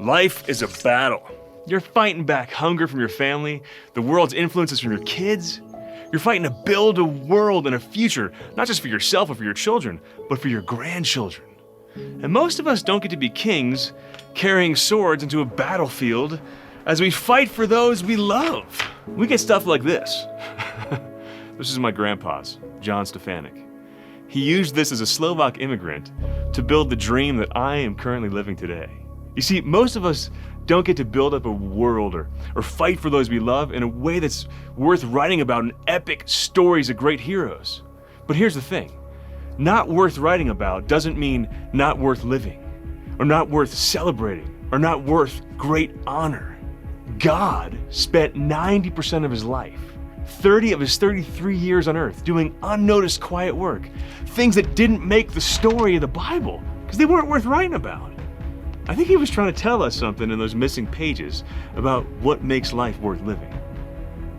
Life is a battle. You're fighting back hunger from your family, the world's influences from your kids. You're fighting to build a world and a future, not just for yourself or for your children, but for your grandchildren. And most of us don't get to be kings carrying swords into a battlefield as we fight for those we love. We get stuff like this. This is my grandpa's, John Stefanick. He used this as a Slovak immigrant to build the dream that I am currently living today. You see, most of us don't get to build up a world or fight for those we love in a way that's worth writing about in epic stories of great heroes. But here's the thing. Not worth writing about doesn't mean not worth living, or not worth celebrating, or not worth great honor. God spent 90% of his life, 30 of his 33 years on earth, doing unnoticed quiet work, things that didn't make the story of the Bible, because they weren't worth writing about. I think he was trying to tell us something in those missing pages about what makes life worth living.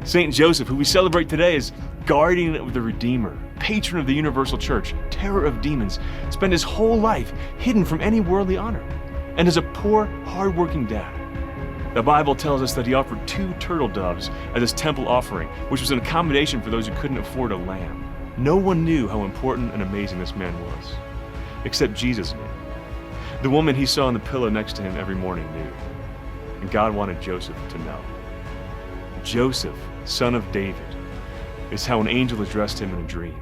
Saint Joseph, who we celebrate today, is guardian of the Redeemer, patron of the universal church, terror of demons, spent his whole life hidden from any worldly honor, and as a poor, hardworking dad. The Bible tells us that he offered 2 turtle doves as his temple offering, which was an accommodation for those who couldn't afford a lamb. No one knew how important and amazing this man was, except Jesus knew. The woman he saw on the pillow next to him every morning knew, and God wanted Joseph to know. Joseph, son of David, is how an angel addressed him in a dream.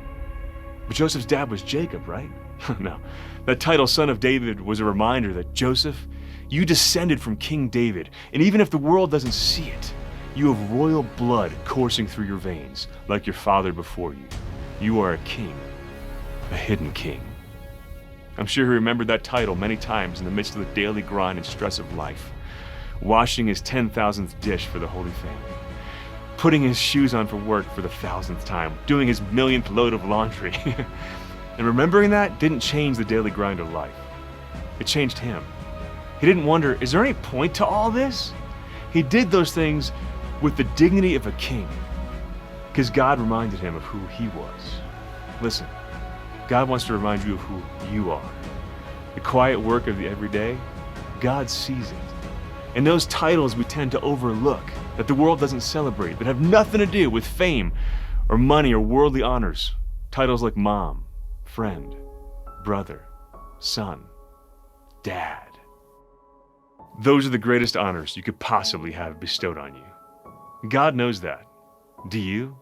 But Joseph's dad was Jacob, right? No, that title, son of David, was a reminder that Joseph, you descended from King David, and even if the world doesn't see it, you have royal blood coursing through your veins, like your father before you. You are a king, a hidden king. I'm sure he remembered that title many times in the midst of the daily grind and stress of life, washing his 10,000th dish for the Holy Family, putting his shoes on for work for the 1,000th time, doing his millionth load of laundry. And remembering that didn't change the daily grind of life. It changed him. He didn't wonder, is there any point to all this? He did those things with the dignity of a king, because God reminded him of who he was. Listen. God wants to remind you of who you are. The quiet work of the everyday, God sees it. And those titles we tend to overlook, that the world doesn't celebrate, that have nothing to do with fame or money or worldly honors. Titles like mom, friend, brother, son, dad. Those are the greatest honors you could possibly have bestowed on you. God knows that. Do you?